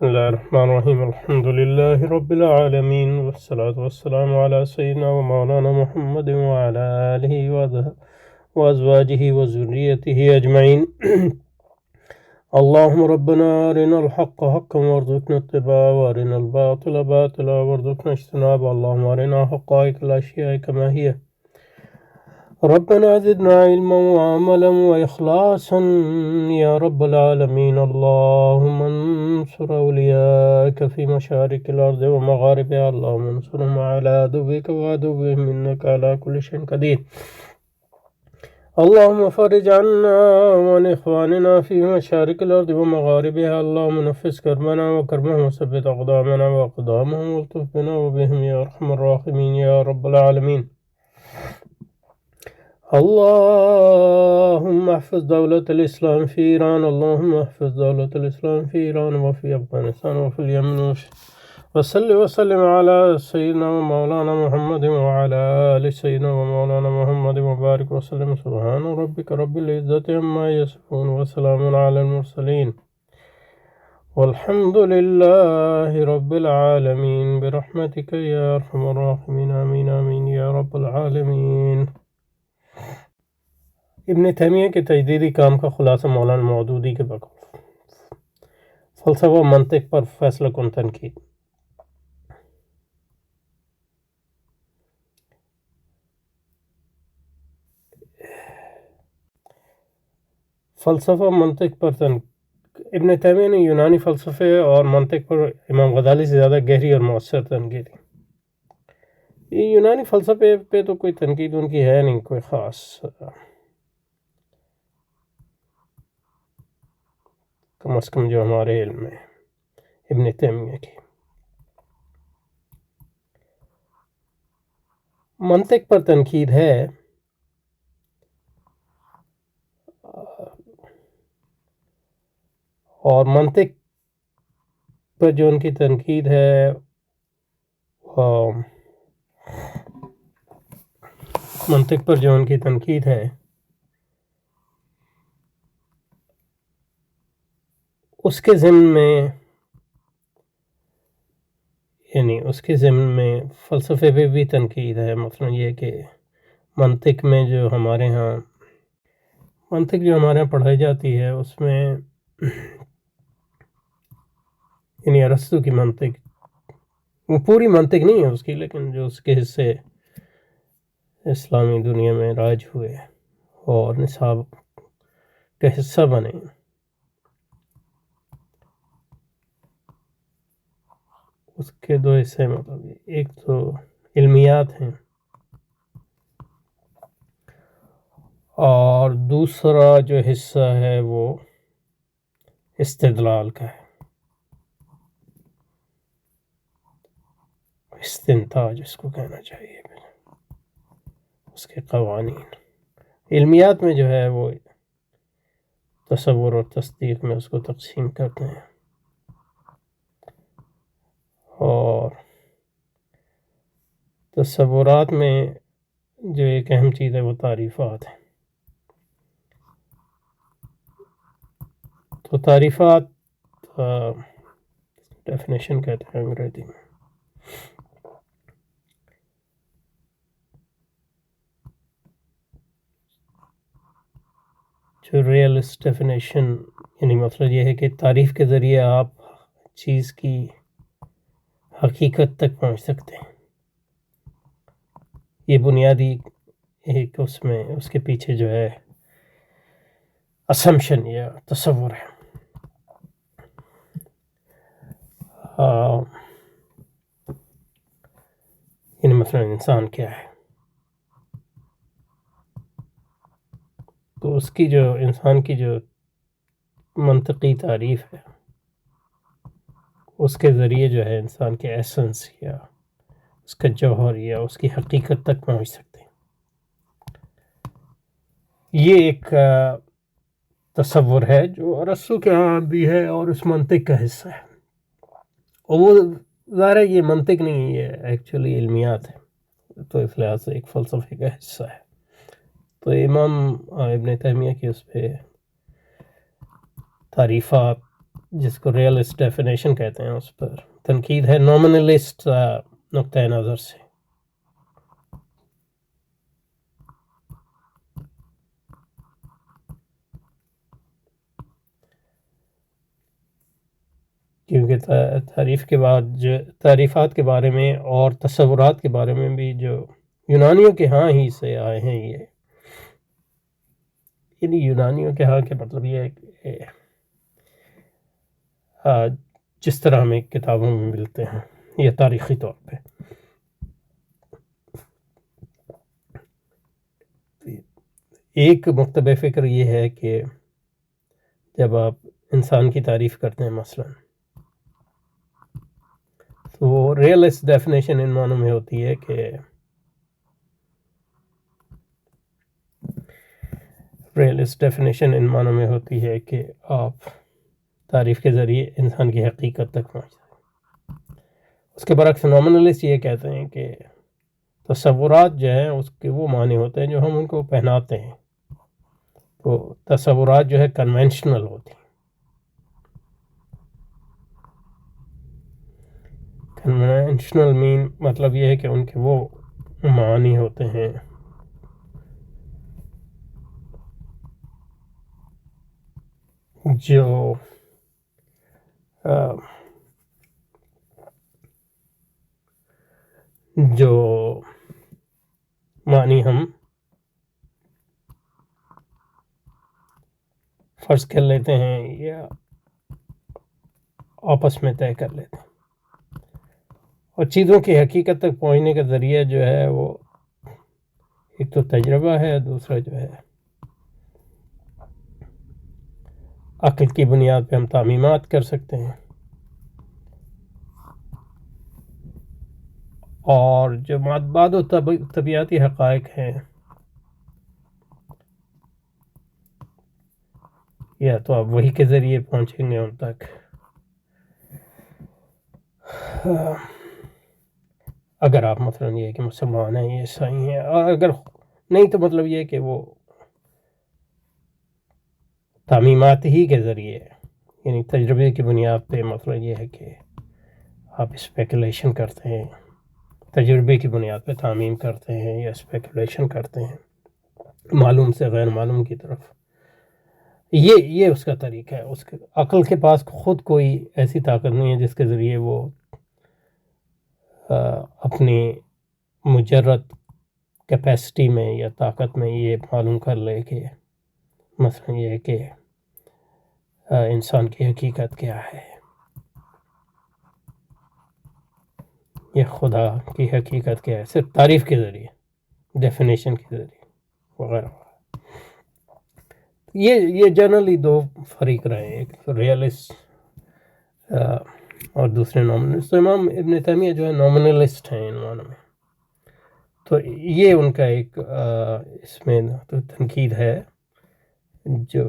بسم الله الرحمن الرحيم الحمد لله رب العالمين والصلاة والسلام على سيدنا ومولانا محمد وعلى آله وأزواجه وذريته أجمعين اللهم ربنا أرنا الحق حقا وارزقنا اتباعه وأرنا الباطل باطلا وارزقنا اجتنابه اللهم أرنا حقائق الأشياء كما هي ربنا زدنا علما وعملا وإخلاصا يا رب العالمين اللهم انصر أولياءك في مشارق الأرض ومغاربها اللهم انصرهم على عدوك وعدوهم إنك على كل شيء قدير اللهم فرج عنا وعن إخواننا في مشارق الأرض ومغاربها اللهم نفس كربنا وكربهم وثبت أقدامنا وأقدامهم والطف بنا وبهم يا أرحم الراحمين يا رب العالمين اللهم احفظ دولة الإسلام في إيران اللهم احفظ دولة الإسلام في إيران وفي أفغانستان وفي اليمن وصل وسلم على سيدنا ومولانا محمد وعلى آل سيدنا ومولانا محمد وبارك وسلم سبحان ربك رب العزة عما يصفون وسلام على المرسلين والحمد لله رب العالمين برحمتك يا أرحم الراحمين آمين آمين يا رب العالمين. ابن تیمیہ کے تجدیدی کام کا خلاصہ مولانا مودودی کے بقول فلسفہ و منطق پر فیصلہ کن تنقید. فلسفہ منطق پر ابن تیمیہ نے یونانی فلسفے اور منطق پر امام غزالی سے زیادہ گہری اور مؤثر تنقید دی. یہ یونانی فلسفے پہ تو کوئی تنقید ان کی ہے نہیں کوئی خاص، کم از کم جو ہمارے علم میں ابن تیمیہ کی. منطق پر تنقید ہے اور منطق پر جو ان کی تنقید ہے اس کے ضمن میں فلسفے پہ بھی تنقید ہے. مثلا یہ کہ منطق جو ہمارے ہاں پڑھائی جاتی ہے اس میں یعنی ارسطو کی منطق، وہ پوری منطق نہیں ہے اس کی، لیکن جو اس کے حصے اسلامی دنیا میں رائج ہوئے اور نصاب کا حصہ بنے، اس کے دو حصے مطلب ایک تو علمیات ہیں اور دوسرا جو حصہ ہے وہ استدلال کا ہے، استنتاج اس کو کہنا چاہیے. اس کے قوانین علمیات میں جو ہے وہ تصور اور تصدیق میں اس کو تقسیم کرتے ہیں، اور تصورات میں جو ایک اہم چیز ہے وہ تعریفات ہیں. تو تعریفات ڈیفینیشن کہتے ہیں انگریزی میں. جو ریئلسٹ ڈیفینیشن یعنی مطلب یہ ہے کہ تعریف کے ذریعے آپ چیز کی حقیقت تک پہنچ سکتے ہیں. یہ بنیادی ایک اس کے پیچھے جو ہے اسمپشن یا تصور ہے. یعنی مثلا انسان کیا ہے، تو اس کی جو انسان کی جو منطقی تعریف ہے اس کے ذریعے جو ہے انسان کے ایسنس یا اس کا جوہر یا اس کی حقیقت تک پہنچ سکتے ہیں. یہ ایک تصور ہے جو ارسطو کے ہاں بھی ہے اور اس منطق کا حصہ ہے، اور وہ ظاہر ہے یہ منطق نہیں ہے، یہ ایکچولی علمیات ہے، تو اس لحاظ سے ایک فلسفے کا حصہ ہے. تو امام ابن تیمیہ کی اس پہ تعریفات جس کو ریئلسٹ ڈیفینیشن کہتے ہیں اس پر تنقید ہے نومنلسٹ نقطۂ نظر سے. کیونکہ تعریف کے بعد جو تعریفات کے بارے میں اور تصورات کے بارے میں بھی جو یونانیوں کے ہاں ہی سے آئے ہیں، یہ یعنی یونانیوں کے ہاں کے مطلب یہ ہے کہ جس طرح ہمیں کتابوں میں ملتے ہیں یا تاریخی طور پہ. ایک مکتب فکر یہ ہے کہ جب آپ انسان کی تعریف کرتے ہیں مثلاً، تو وہ ریئلسٹ ڈیفینیشن ان معنوں میں ہوتی ہے کہ آپ تعریف کے ذریعے انسان کی حقیقت تک پہنچ جائیں. اس کے برعکس نومنلسٹ یہ کہتے ہیں کہ تصورات جو ہیں اس کے وہ معنی ہوتے ہیں جو ہم ان کو پہناتے ہیں. تو تصورات جو ہے کنونشنل ہوتی ہیں. کنونشنل مطلب یہ ہے کہ ان کے وہ معنی ہوتے ہیں جو معنی ہم فرض کر لیتے ہیں یا آپس میں طے کر لیتے ہیں. اور چیزوں کی حقیقت تک پہنچنے کا ذریعہ جو ہے وہ ایک تو تجربہ ہے، دوسرا جو ہے عقل کی بنیاد پہ ہم تعمیمات کر سکتے ہیں. اور جو بعد و طبیعتی حقائق ہیں یا تو آپ وہی کے ذریعے پہنچیں گے ان تک، اگر آپ مثلا یہ کہ مسلمان ہیں یہ عیسائی ہیں، اور اگر نہیں تو مطلب یہ کہ وہ تعمیمات ہی کے ذریعے یعنی تجربے کی بنیاد پہ مطلب یہ ہے کہ آپ اسپیکولیشن کرتے ہیں، تجربے کی بنیاد پہ تعمیم کرتے ہیں یا اسپیکولیشن کرتے ہیں معلوم سے غیر معلوم کی طرف. یہ اس کا طریقہ ہے. اس کے عقل کے پاس خود کوئی ایسی طاقت نہیں ہے جس کے ذریعے وہ اپنی مجرد کیپیسٹی میں یا طاقت میں یہ معلوم کر لے کہ مثلا یہ ہے کہ انسان کی حقیقت کیا ہے، یہ خدا کی حقیقت کیا ہے، صرف تعریف کے ذریعے، ڈیفینیشن کے ذریعے وغیرہ. یہ جنرلی دو فریق رہے، ایک ریئلسٹ اور دوسرے نومنلسٹ. تو امام ابن تیمیہ جو ہے نومنلسٹ ہیں ان معنوں میں. تو یہ ان کا ایک اس میں تو تنقید ہے جو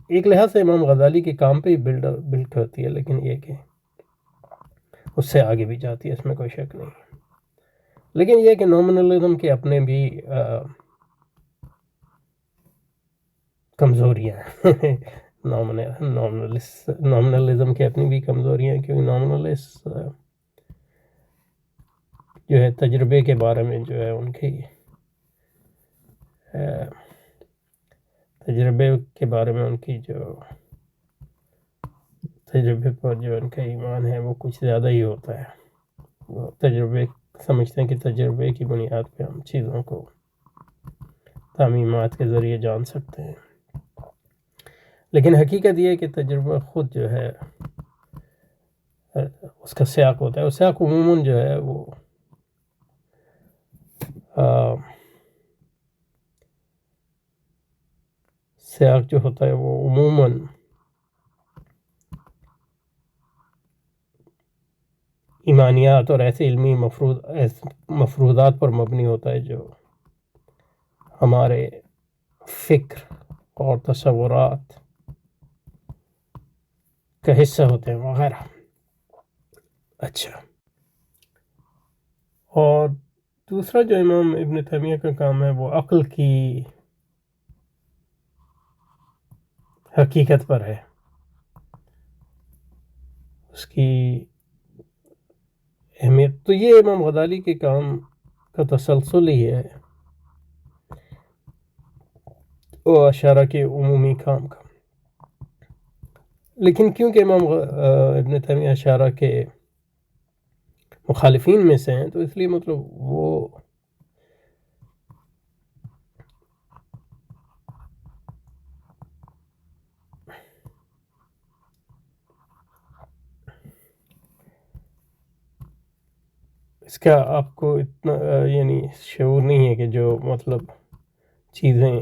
ایک لحاظ سے امام غزالی کے کام پہ ہی بلڈ کرتی ہے، لیکن یہ کہ اس سے آگے بھی جاتی ہے، اس میں کوئی شک نہیں. لیکن یہ کہ نومنلزم کے اپنے بھی کمزوریاں ہیں. نومنلزم کی اپنی بھی کمزوریاں ہیں، کیونکہ نومنلسٹ جو ہے تجربے کے بارے میں جو ہے ان کی تجربے کے بارے میں ان کی جو تجربے پر جو ان کا ایمان ہے وہ کچھ زیادہ ہی ہوتا ہے. وہ تجربے سمجھتے ہیں کہ تجربے کی بنیاد پہ ہم چیزوں کو تعمیمات کے ذریعے جان سکتے ہیں. لیکن حقیقت یہ ہے کہ تجربہ خود جو ہے اس کا سیاق ہوتا ہے. اور سیاق عموماً جو ہے وہ سیاق جو ہوتا ہے وہ عموماً ایمانیات اور ایسے علمی مفروضات پر مبنی ہوتا ہے جو ہمارے فکر اور تصورات کا حصہ ہوتے ہیں وغیرہ. اچھا، اور دوسرا جو امام ابن تیمیہ کا کام ہے وہ عقل کی حقیقت پر ہے. اس کی اہمیت. تو یہ امام غزالی کے کام کا تسلسل ہی ہے وہ اشارہ کے عمومی کام کا. لیکن کیونکہ امام ابن تیمیہ اشارہ کے مخالفین میں سے ہیں تو اس لیے مطلب وہ اس کا آپ کو اتنا یعنی شعور نہیں ہے کہ جو مطلب چیزیں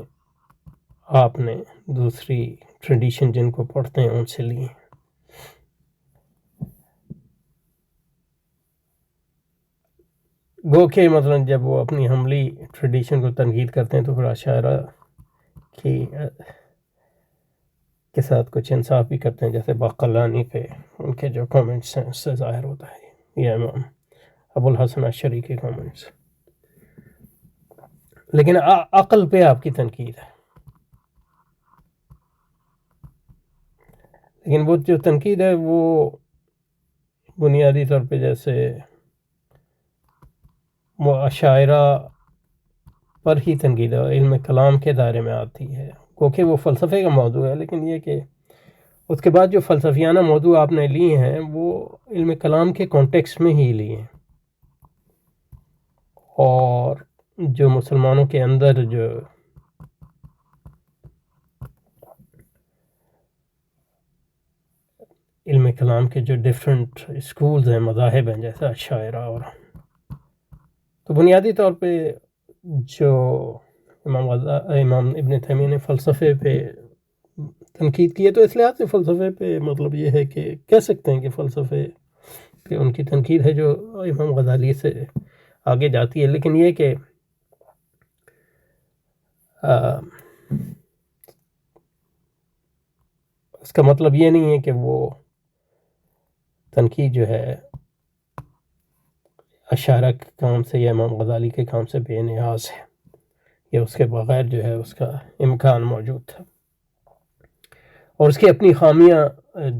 آپ نے دوسری ٹریڈیشن جن کو پڑھتے ہیں ان سے لی ہیں. گو کہ مثلا جب وہ اپنی حملی ٹریڈیشن کو تنقید کرتے ہیں تو پھر اشاعرہ کے ساتھ کچھ انصاف بھی کرتے ہیں، جیسے باقلانی پہ ان کے جو کامنٹس ہیں اس سے ظاہر ہوتا ہے، یا امام ابو الحسن اشعری کے کامنٹس. لیکن عقل پہ آپ کی تنقید ہے. لیکن وہ جو تنقید ہے وہ بنیادی طور پہ جیسے وہ اشاعرہ پر ہی تنقید ہے، علم کلام کے دائرے میں آتی ہے، کیونکہ وہ فلسفے کا موضوع ہے. لیکن یہ کہ اس کے بعد جو فلسفیانہ موضوع آپ نے لیے ہیں وہ علم کلام کے کانٹیکس میں ہی لیے ہیں، اور جو مسلمانوں کے اندر جو علم کلام کے جو ڈیفرنٹ اسکولز ہیں، مذاہب ہیں، جیسے اشاعرہ، اور تو بنیادی طور پہ جو امام ابن تیمیہ نے فلسفے پہ تنقید کی ہے، تو اس لحاظ سے فلسفے پہ مطلب یہ ہے کہ کہہ سکتے ہیں کہ فلسفے پہ ان کی تنقید ہے جو امام غزالی سے آگے جاتی ہے. لیکن یہ کہ اس کا مطلب یہ نہیں ہے کہ وہ تنقید جو ہے اشاعرہ کے کام سے یا امام غزالی کے کام سے بے نیاز ہے، یا اس کے بغیر جو ہے اس کا امکان موجود تھا. اور اس کی اپنی خامیاں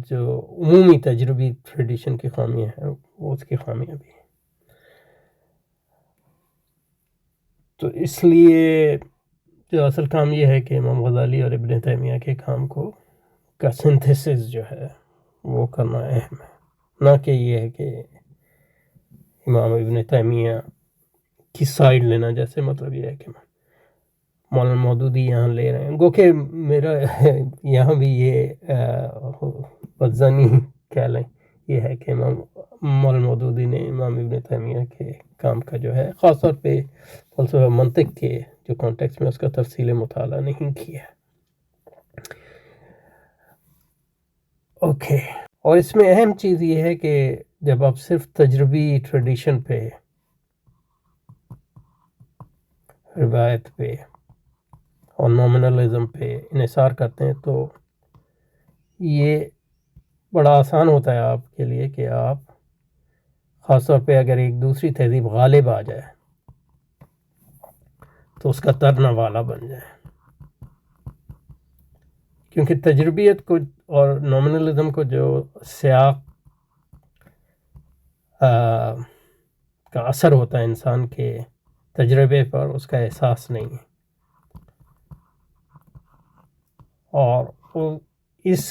جو عمومی تجربی ٹریڈیشن کی خامیاں ہیں وہ اس کی خامیاں بھی ہیں. تو اس لیے جو اصل کام یہ ہے کہ امام غزالی اور ابن تیمیہ کے کام کا سنتھسس جو ہے وہ کرنا اہم ہے، نہ کہ یہ ہے کہ امام ابن تیمیہ کی سائڈ لینا. جیسے مطلب یہ ہے کہ مولانا مودودی یہاں لے رہے ہیں، گو کہ میرا یہاں بھی یہ بدزنی کہہ لیں یہ ہے کہ مولانا مودودی نے امام ابن تیمیہ کے کام کا جو ہے خاص طور پہ فلسفہ منطق کے جو کانٹیکس میں اس کا تفصیل مطالعہ نہیں کیا. اوکے. اور اس میں اہم چیز یہ ہے کہ جب آپ صرف تجربی ٹریڈیشن پہ، روایت پہ اور نومنلزم پہ انحصار کرتے ہیں تو یہ بڑا آسان ہوتا ہے آپ کے لیے کہ آپ خاص طور پہ اگر ایک دوسری تہذیب غالب آ جائے تو اس کا ترنا والا بن جائے. کیونکہ تجربیت کو اور نومنلزم کو جو سیاق کا اثر ہوتا ہے انسان کے تجربے پر، اس کا احساس نہیں ہے. اور اس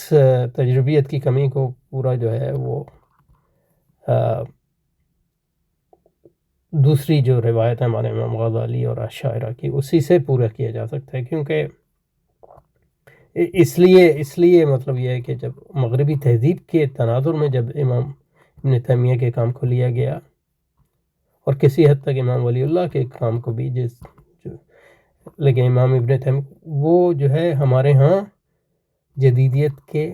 تجربیت کی کمی کو پورا جو ہے وہ دوسری جو روایت ہے ہمارے امام غزالی اور اشاعرہ کی، اسی سے پورا کیا جا سکتا ہے. کیونکہ اس لیے مطلب یہ ہے کہ جب مغربی تہذیب کے تناظر میں جب امام ابن تیمیہ کے کام کو لیا گیا، اور کسی حد تک امام ولی اللہ کے کام کو بھی لیکن امام ابن تیمیہ وہ جو ہے ہمارے ہاں جدیدیت کے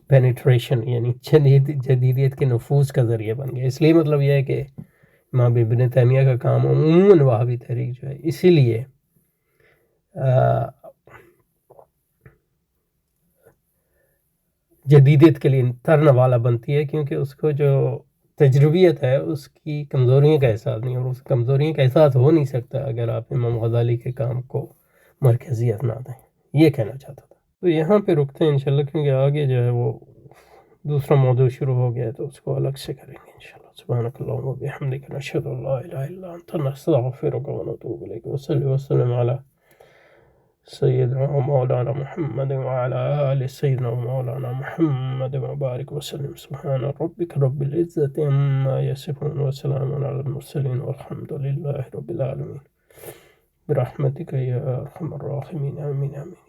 پینیٹریشن یعنی جدیدیت کے نفوذ کا ذریعہ بن گیا. اس لیے مطلب یہ ہے کہ امام ابن تیمیہ کا کام عموماً وہابی تحریک جو ہے اسی لیے جدیدیت کے لیے ترنے والا بنتی ہے، کیونکہ اس کو جو تجربیت ہے اس کی کمزوریوں کا احساس نہیں، اور اس کمزوریوں کا احساس ہو نہیں سکتا اگر آپ امام غزالی کے کام کو مرکزیت نہ دیں. یہ کہنا چاہتا تھا. تو یہاں پہ رکتے ہیں انشاءاللہ، کیونکہ آگے جو ہے وہ دوسرا موضوع شروع ہو گیا تو اس کو الگ سے کریں گے انشاءاللہ. سبحانک اللہم و بحمدک نشہد ان لا الہ الا انت نستغفرک و نتوب الیک. وصلی وسلم علی سیدنا و مولانا محمد وعلى آل سیدنا و مولانا محمد وبارک وسلم. سبحان ربک رب العزة عما یصفون وسلام علی المرسلین والحمد للہ رب العالمین برحمتک یا ارحم الراحمین. آمین آمین.